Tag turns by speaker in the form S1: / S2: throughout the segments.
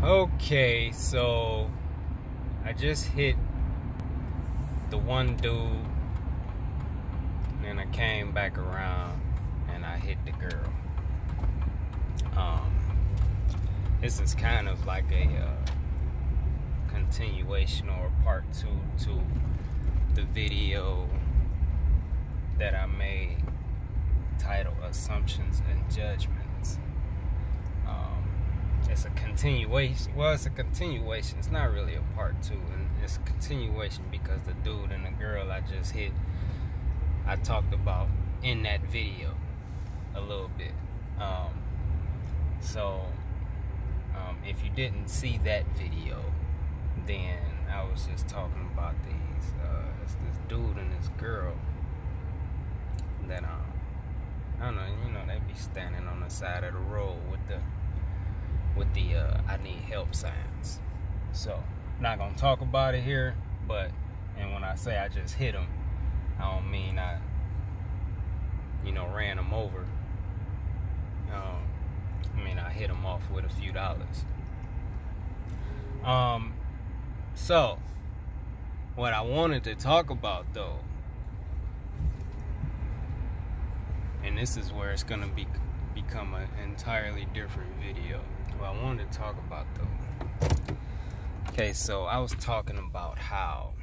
S1: Okay, so I just hit the one dude, and then I came back around and I hit the girl. This is kind of like a continuation or part 2 to the video that I made titled Assumptions and Judgments. It's a continuation. Well, it's a continuation. It's not really a part 2, and it's a continuation because the dude and the girl I just hit, I talked about in that video a little bit. If you didn't see that video, then I was just talking about these it's this dude and this girl that I don't know, they be standing on the side of the road with the I need help signs. So I'm not gonna talk about it here, and when I say I just hit him, I don't mean I ran him over. I hit him off with a few dollars. So what I wanted to talk about though, and this is where it's gonna become an entirely different video. What I wanted to talk about though. Okay, so I was talking about how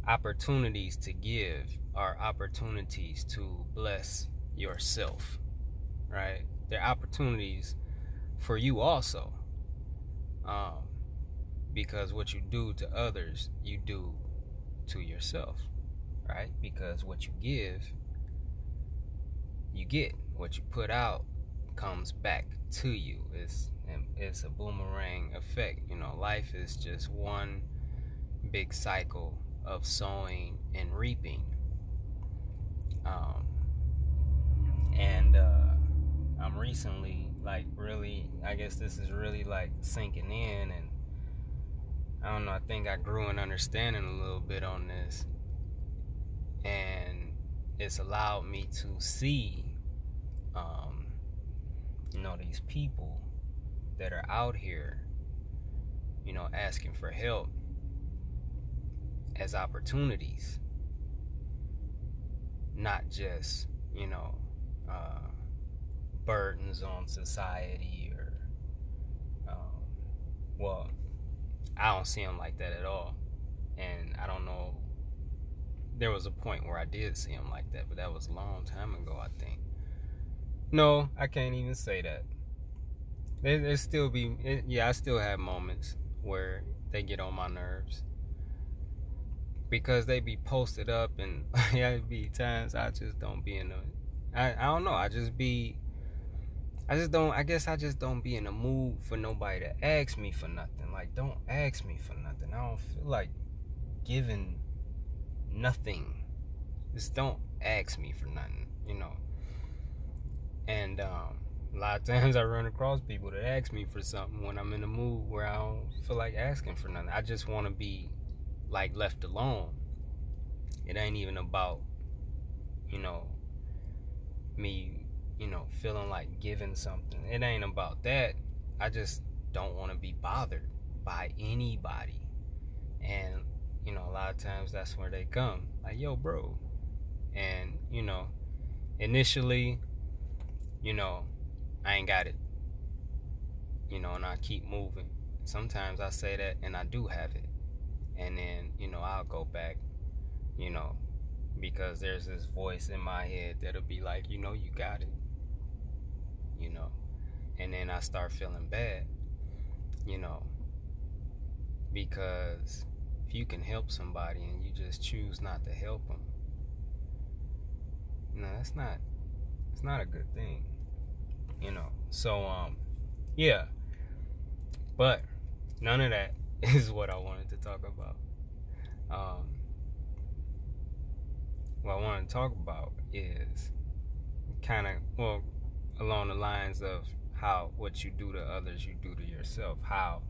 S1: opportunities to give are opportunities to bless yourself, right? They're opportunities for you also, because what you do to others, you do to yourself, right? Because what you give, you get. What you put out comes back to you. It's a boomerang effect. Life is just one big cycle of sowing and reaping. I'm recently I guess this is really sinking in, and I don't know, I think I grew in understanding a little bit on this, and it's allowed me to see these people that are out here asking for help as opportunities, not just burdens on society, or well, I don't see them like that at all. And I don't know, there was a point where I did see them like that, but that was a long time ago, I think. No, I can't even say that. I still have moments where they get on my nerves, because they be posted up, and it be times I just don't be in I don't know, I guess I just don't be in the mood for nobody to ask me for nothing. Don't ask me for nothing. I don't feel like giving nothing. Just don't ask me for nothing, And a lot of times I run across people that ask me for something when I'm in a mood where I don't feel like asking for nothing. I just want to be left alone. It ain't even about me feeling like giving something. It ain't about that. I just don't want to be bothered by anybody. And a lot of times that's where they come, yo bro. And initially I ain't got it, and I keep moving. Sometimes I say that and I do have it, and then I'll go back, because there's this voice in my head that'll be like, you got it, and then I start feeling bad, because if you can help somebody and you just choose not to help them, it's not a good thing, so yeah, but none of that is what I wanted to talk about. What I want to talk about is along the lines of how what you do to others, you do to yourself. How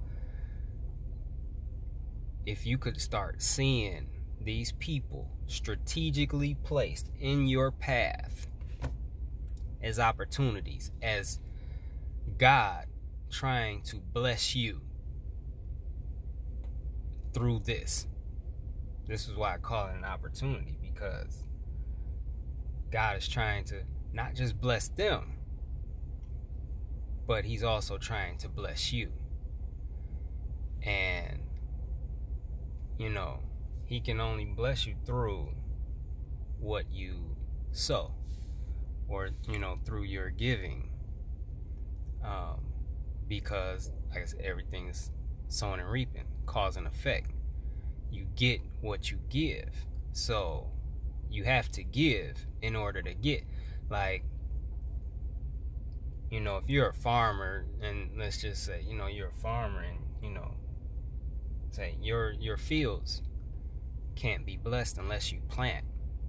S1: if you could start seeing these people strategically placed in your path as opportunities, as God trying to bless you through this. This is why I call it an opportunity, because God is trying to not just bless them, but he's also trying to bless you. And, you know, he can only bless you through what you sow, or, you know, through your giving. Because, like I said, everything is sowing and reaping, cause and effect. You get what you give. So you have to give in order to get. Like, you know, if you're a farmer, and let's just say, you know, you're a farmer, and, you know, say your fields can't be blessed unless you plant.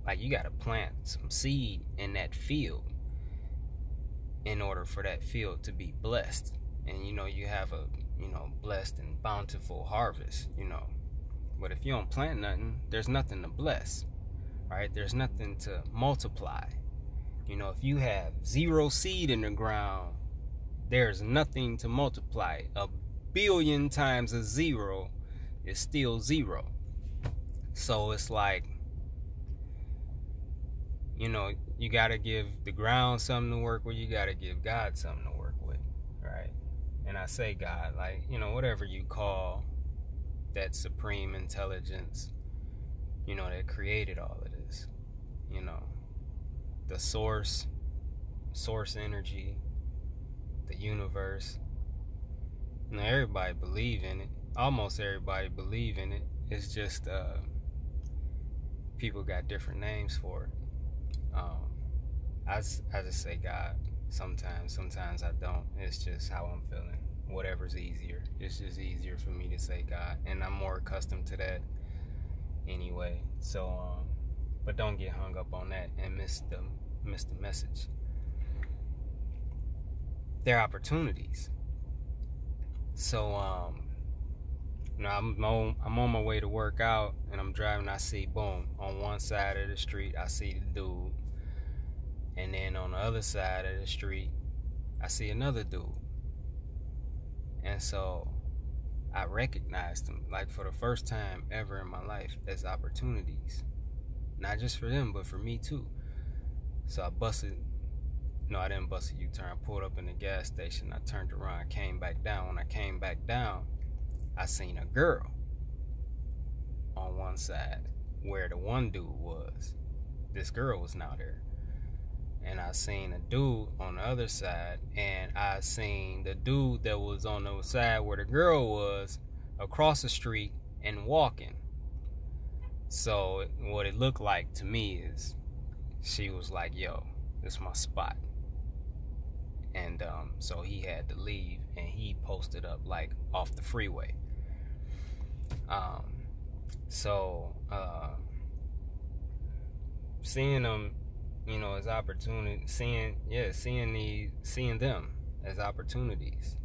S1: Like, you got to plant some seed in that field in order for that field to be blessed. And, you know, you have a, you know, blessed and bountiful harvest, you know. But if you don't plant nothing, there's nothing to bless, right? There's nothing to multiply. You know, if you have 0 seed in the ground, there's nothing to multiply. 1 billion times a 0 is still 0. So it's like, you know, you got to give the ground something to work with. You got to give God something to work with, right? And I say God, like, you know, whatever you call that supreme intelligence, you know, that created all of this, you know, the source energy, the universe. You know, everybody believe in it. Almost everybody believe in it. It's just people got different names for it. I just say God sometimes I don't. It's just how I'm feeling. Whatever's easier. It's just easier for me to say God, and I'm more accustomed to that anyway. So but don't get hung up on that and miss the message. There are opportunities. So you know, I'm on my way to work out, and I'm driving. I see, boom, on one side of the street I see the dude, and then on the other side of the street I see another dude. And so I recognized them, like, for the first time ever in my life, as opportunities. Not just for them, but for me too. So I didn't bust a U-turn. I pulled up in the gas station. I turned around. I came back down. When I came back down, I seen a girl on one side where the one dude was. This girl was now there. And I seen a dude on the other side, and I seen the dude that was on the side where the girl was across the street and walking. So what it looked like to me is she was like, yo, this is my spot. And so he had to leave, and he posted up like off the freeway. Seeing them, you know, as opportunity, seeing them as opportunities,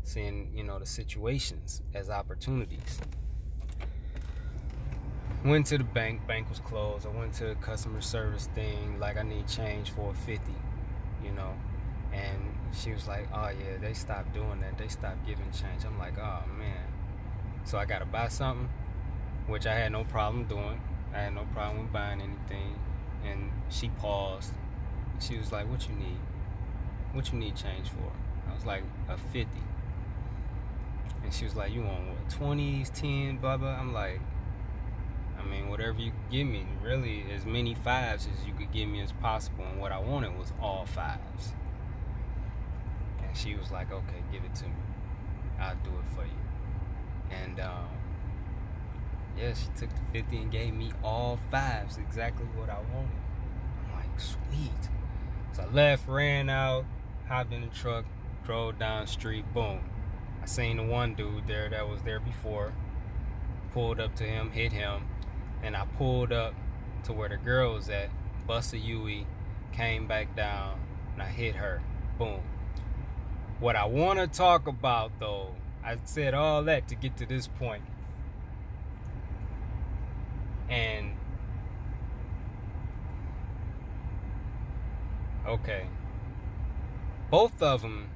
S1: seeing, you know, the situations as opportunities. Went to the bank was closed. I went to a customer service thing, like, I need change for a 50, you know, and she was like, oh yeah, they stopped doing that, they stopped giving change. I'm like, oh man. So I gotta buy something, which I had no problem doing. I had no problem with buying anything. And she paused. She was like, what you need? What you need change for? I was like, a 50. And she was like, you want what, 20s, 10, blah, blah? I'm like, I mean, whatever you could give me. Really, as many 5s as you could give me as possible. And what I wanted was all 5s. And she was like, okay, give it to me. I'll do it for you. And yeah, she took the 50 and gave me all 5s, exactly what I wanted. I'm like, sweet. So I left, ran out, hopped in the truck, drove down the street, boom. I seen the one dude there that was there before, pulled up to him, hit him, and I pulled up to where the girl was at, bust a UE, came back down, and I hit her, boom. What I want to talk about, though, I said all that to get to this point. And okay, Both of them,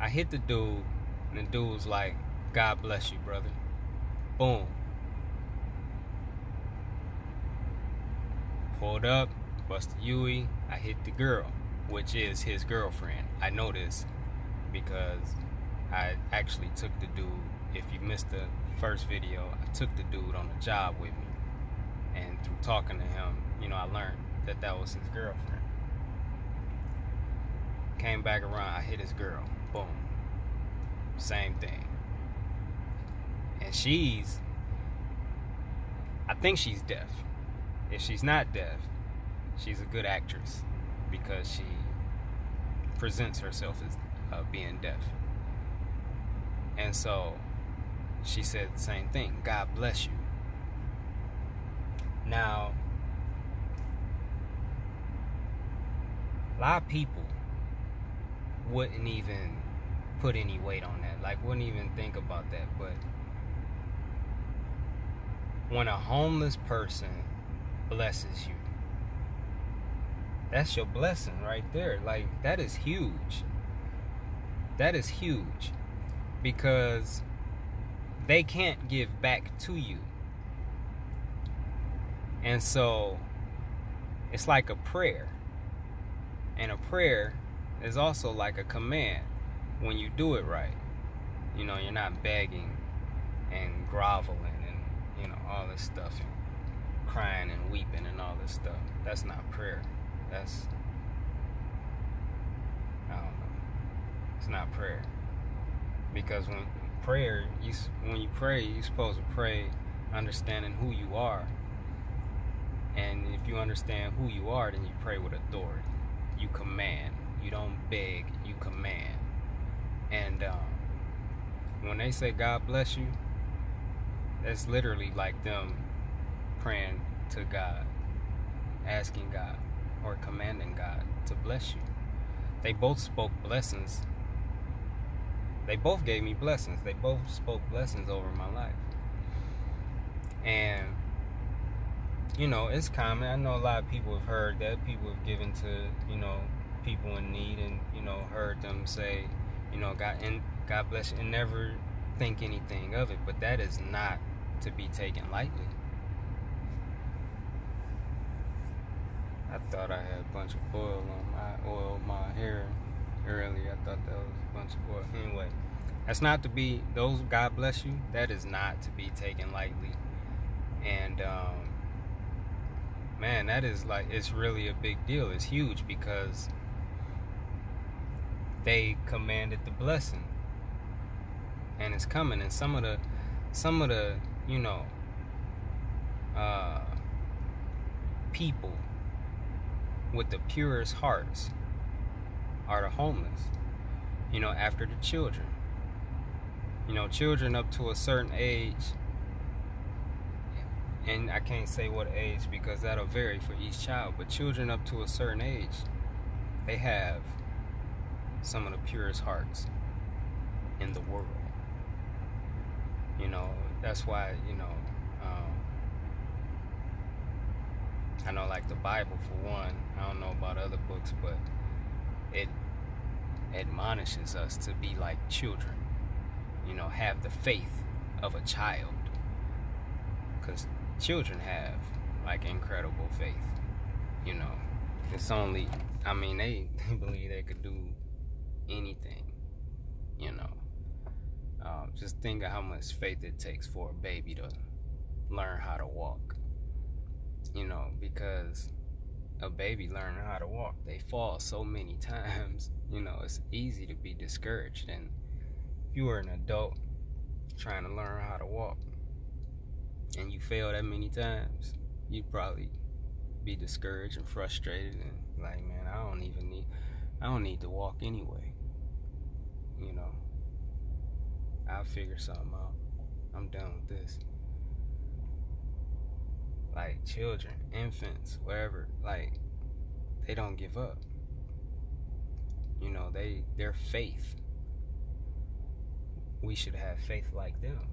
S1: I hit the dude, and the dude was like, God bless you, brother. Boom. Pulled up, busted Yui. I hit the girl, which is his girlfriend. I know this because I actually took the dude. If you missed the first video, I took the dude on a job with me. And through talking to him, I learned that that was his girlfriend. Came back around, I hit his girl. Boom. Same thing. And I think she's deaf. If she's not deaf, she's a good actress because she presents herself as being deaf. And so she said the same thing. God bless you. Now, a lot of people wouldn't even put any weight on that. Like, wouldn't even think about that. But when a homeless person blesses you, that's your blessing right there. Like, that is huge. That is huge. Because they can't give back to you. And so it's like a prayer. And a prayer is also like a command when you do it right. You're not begging and groveling and, all this stuff, and crying and weeping and all this stuff. That's not prayer. That's, I don't know. It's not prayer. Because when you pray, you're supposed to pray understanding who you are. And if you understand who you are, then you pray with authority. You command. You don't beg, you command. And when they say God bless you, that's literally like them praying to God, asking God, or commanding God to bless you. They both spoke blessings. They both gave me blessings. They both spoke blessings over my life. And it's common. I know a lot of people have heard that. People have given to, people in need, and, heard them say, God bless you, and never think anything of it. But that is not to be taken lightly. I thought I had a bunch of oil on my hair earlier. I thought that was a bunch of oil. Anyway, that's not to be, those God bless you, that is not to be taken lightly. And, man, that is like, it's really a big deal. It's huge because they commanded the blessing, and it's coming. And some of the people with the purest hearts are the homeless. After the children. Children up to a certain age, and I can't say what age because that'll vary for each child, but children up to a certain age, they have some of the purest hearts in the world. That's why, I know, like the Bible for one, I don't know about other books, but it admonishes us to be like children, have the faith of a child, because children have like incredible faith. It's only, they believe they could do anything. Just think of how much faith it takes for a baby to learn how to walk. Because a baby learning how to walk, they fall so many times. It's easy to be discouraged. And if you were an adult trying to learn how to walk and you fail that many times, you'd probably be discouraged and frustrated and like, man, I don't need to walk anyway. I'll figure something out. I'm done with this. Like children, infants, wherever, like they don't give up. Their faith. We should have faith like them.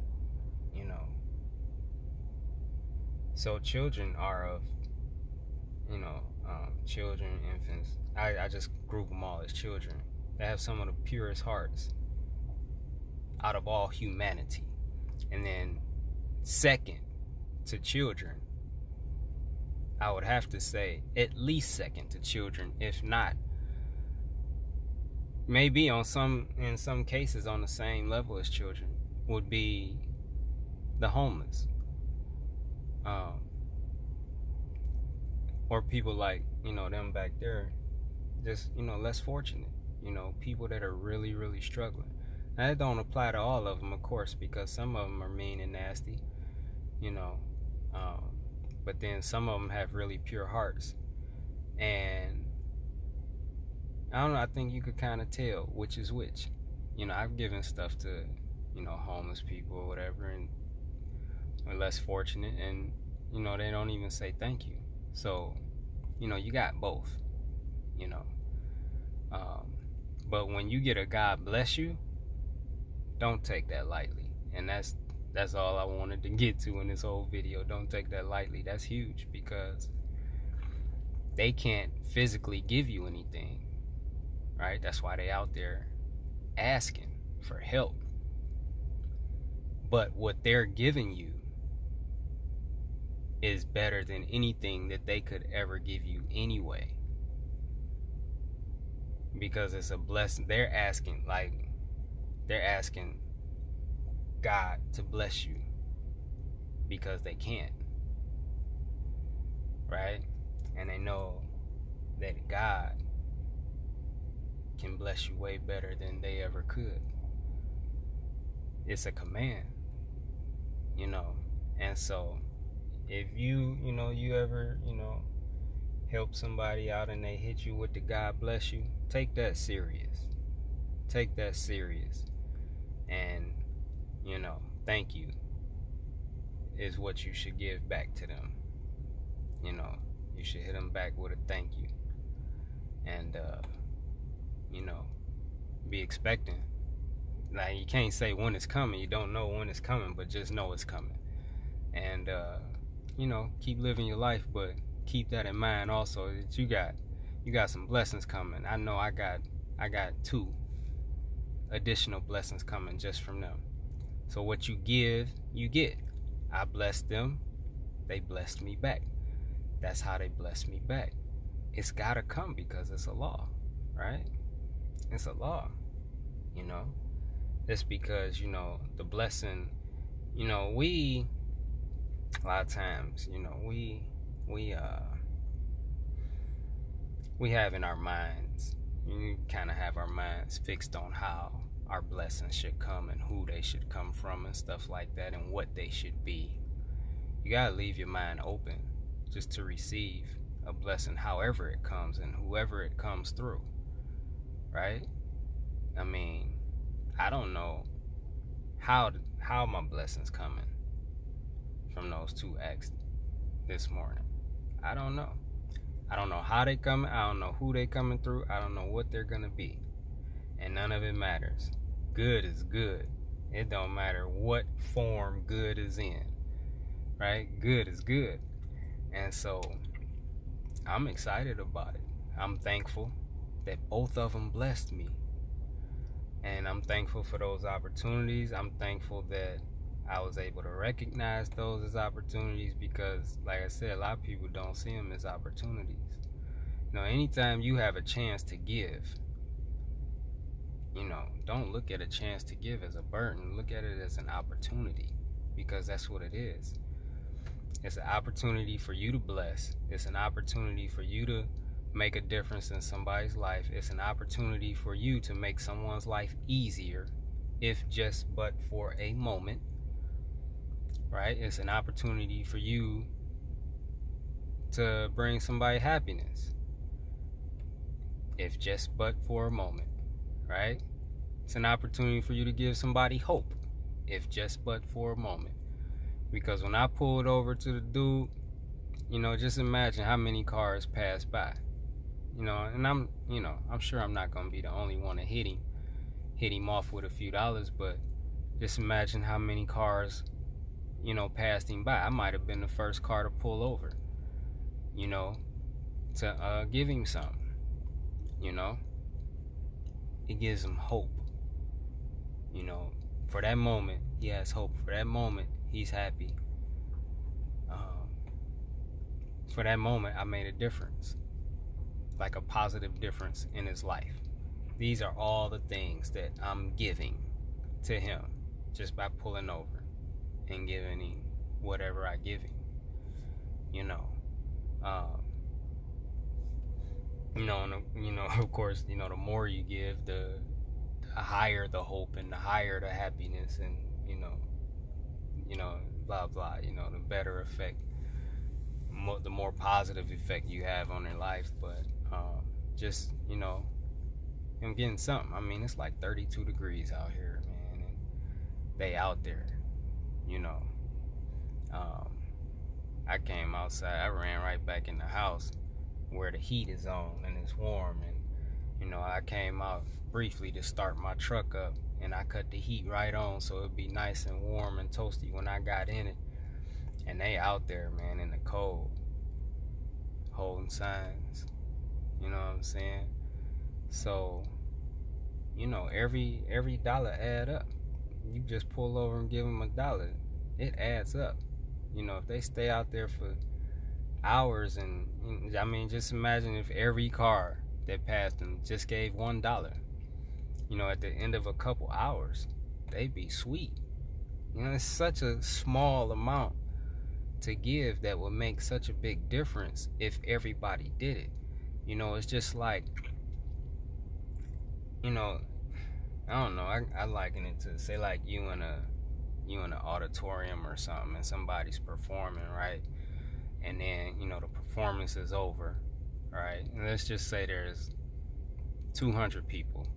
S1: So children are of children, infants. I just group them all as children. They have some of the purest hearts out of all humanity. And then second to children, I would have to say at least second to children, if not maybe in some cases on the same level as children, would be the homeless, or people like them back there, just less fortunate, people that are really, really struggling. Now, that don't apply to all of them, of course, because some of them are mean and nasty, but then some of them have really pure hearts. And I don't know, I think you could kind of tell which is which. I've given stuff to homeless people or whatever, and are less fortunate, and they don't even say thank you. So you got both. But when you get a God bless you, don't take that lightly. And that's all I wanted to get to in this whole video. Don't take that lightly. That's huge, because they can't physically give you anything, right? That's why they out there asking for help. But what they're giving you is better than anything that they could ever give you anyway, because it's a blessing. They're asking God to bless you because they can't, right? And they know that God can bless you way better than they ever could. It's a command, and so if you ever help somebody out and they hit you with the God bless you, take that serious. And thank you is what you should give back to them. You should hit them back with a thank you, and be expecting. Like, you can't say when it's coming. You don't know when it's coming, but just know it's coming. And keep living your life, but keep that in mind also, that you got some blessings coming. I know I got 2 additional blessings coming just from them. So what you give, you get. I blessed them, they blessed me back. That's how they blessed me back. It's gotta come, because it's a law, right? It's a law. It's because the blessing, we a lot of times, we have in our minds, we kind of have our minds fixed on how our blessings should come and who they should come from and stuff like that, and what they should be. You gotta leave your mind open just to receive a blessing however it comes and whoever it comes through, right? I mean, I don't know how my blessings coming from those 2 acts this morning. I don't know how they coming. I don't know who they coming through. I don't know what they're gonna be, and none of it matters. Good is good. It don't matter what form good is in, right? Good is good. And so I'm excited about it. I'm thankful that both of them blessed me, and I'm thankful for those opportunities. I'm thankful that I was able to recognize those as opportunities, because, like I said, a lot of people don't see them as opportunities. Anytime you have a chance to give, don't look at a chance to give as a burden. Look at it as an opportunity, because that's what it is. It's an opportunity for you to bless. It's an opportunity for you to make a difference in somebody's life. It's an opportunity for you to make someone's life easier, if just but for a moment, right? It's an opportunity for you to bring somebody happiness, if just but for a moment, right? It's an opportunity for you to give somebody hope, if just but for a moment. Because when I pulled over to the dude, just imagine how many cars passed by, and I'm sure I'm not gonna be the only one to hit him off with a few dollars, but just imagine how many cars, passed him by. I might have been the first car to pull over, to give him something. You know, it gives him hope. You know, for that moment, he has hope. For that moment, he's happy. For that moment, I made a difference, like a positive difference in his life. These are all the things that I'm giving to him just by pulling over and giving him whatever I give him. You know, of course, the more you give, the higher the hope and the higher the happiness, and blah blah. The better effect, the more positive effect you have on their life. But just him getting something. I mean, it's like 32 degrees out here, man, and they out there. I came outside. I ran right back in the house where the heat is on and it's warm, and I came out briefly to start my truck up, and I cut the heat right on so it'd be nice and warm and toasty when I got in it. And they out there, man, in the cold, holding signs. You know what I'm saying? So, every dollar add up. You just pull over and give them $1, it adds up. If they stay out there for hours, and just imagine if every car that passed them just gave $1. At the end of a couple hours, they'd be sweet. It's such a small amount to give that would make such a big difference if everybody did it. It's just like, I don't know. I liken it to, say, like you in an auditorium or something, and somebody's performing, right? And then the performance is over, right? And let's just say there's 200 people,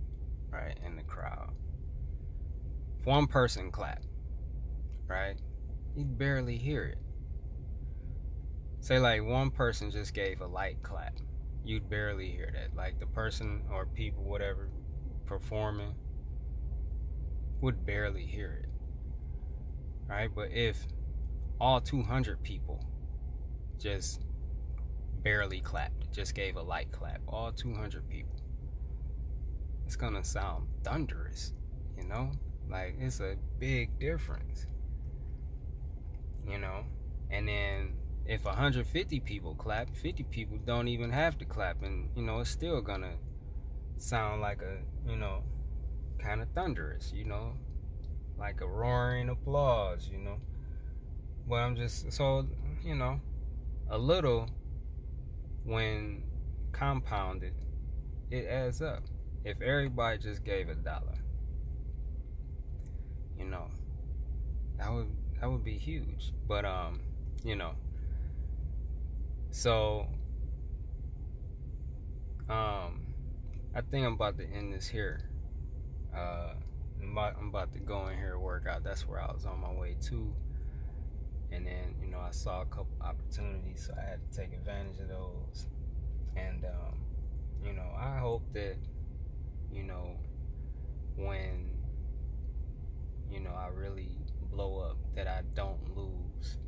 S1: right, in the crowd. If one person clap, right, you'd barely hear it. Say like one person just gave a light clap, you'd barely hear that. Like the person or people, whatever, performing would barely hear it, right? But if all 200 people just barely clapped, just gave a light clap, all 200 people, it's gonna sound thunderous, like it's a big difference, and then if 150 people clap, 50 people don't even have to clap, and it's still gonna sound like a kind of thunderous, like a roaring applause, But I'm just, so a little, when compounded, it adds up. If everybody just gave $1, that would be huge. But so I think I'm about to end this here. I'm about to go in here and work out. That's where I was on my way to. And then, I saw a couple opportunities, so I had to take advantage of those. And, I hope that, when, I really blow up, that I don't lose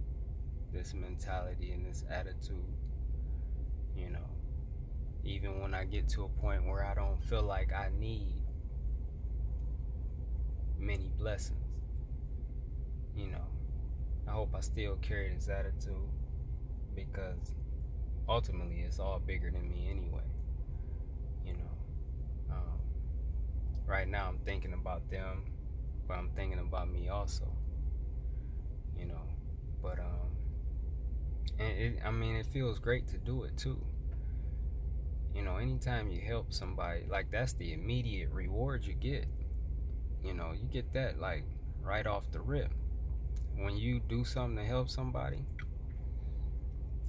S1: this mentality and this attitude, even when I get to a point where I don't feel like I need many blessings, I hope I still carry this attitude, because ultimately it's all bigger than me anyway. Right now I'm thinking about them, but I'm thinking about me also, but and it feels great to do it too. Anytime you help somebody, like, that's the immediate reward you get. You get that like right off the rip. When you do something to help somebody,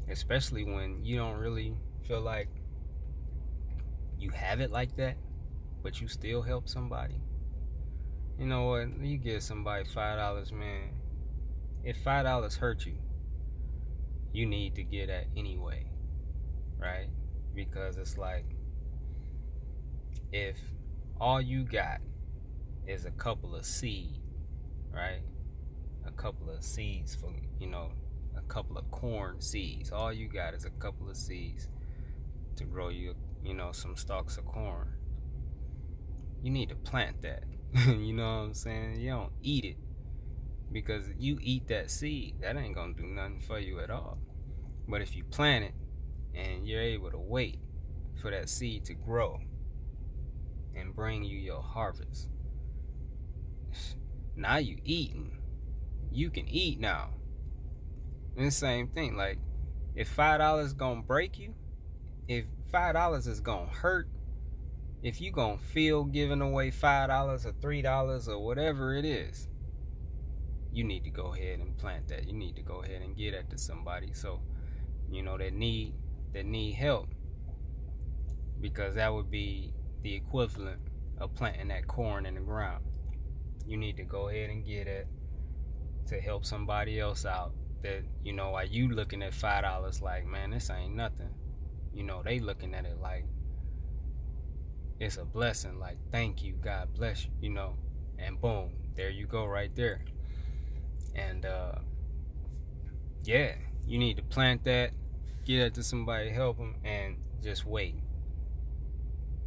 S1: especially when you don't really feel like you have it like that, but you still help somebody. You know what? You give somebody $5, man. If $5 hurt you, you need to get that anyway, right? Because it's like, if all you got is a couple of seeds, right? A couple of seeds for, a couple of corn seeds. All you got is a couple of seeds. to grow you, some stalks of corn. You need to plant that. You know what I'm saying? You don't eat it, because you eat that seed, that ain't gonna do nothing for you at all. But if you plant it and you're able to wait for that seed to grow and bring you your harvest, now you eating. You can eat now. And the same thing, like, if $5 gonna break you, if $5 is gonna hurt, if you gonna feel giving away $5 or $3 or whatever it is, you need to go ahead and plant that. You need to go ahead and get that to somebody, so that need help, because that would be the equivalent of planting that corn in the ground. You need to go ahead and get it to help somebody else out. That while you looking at $5 like, man, this ain't nothing, they looking at it like it's a blessing, like, thank you, God bless you, and boom, there you go right there. And yeah, you need to plant that, get it to somebody, help them, and just wait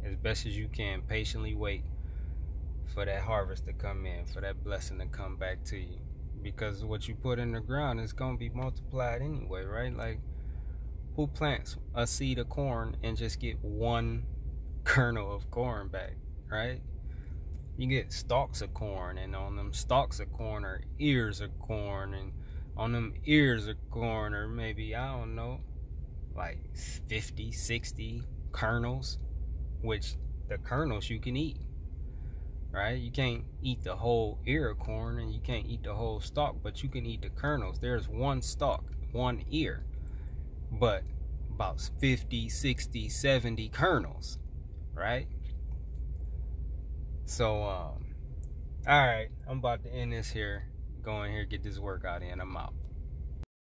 S1: as best as you can. Patiently wait for that harvest to come in, for that blessing to come back to you, because what you put in the ground is going to be multiplied anyway, right? Like, who plants a seed of corn and just get one kernel of corn back, right? You get stalks of corn, and on them stalks of corn are ears of corn, and on them ears of corn are maybe, I don't know, like 50, 60 kernels, which the kernels you can eat, right? You can't eat the whole ear of corn, and you can't eat the whole stalk, but you can eat the kernels. There's one stalk, one ear, but about 50, 60, 70 kernels, right? So, all right, I'm about to end this here. Go in here, get this workout in. I'm out.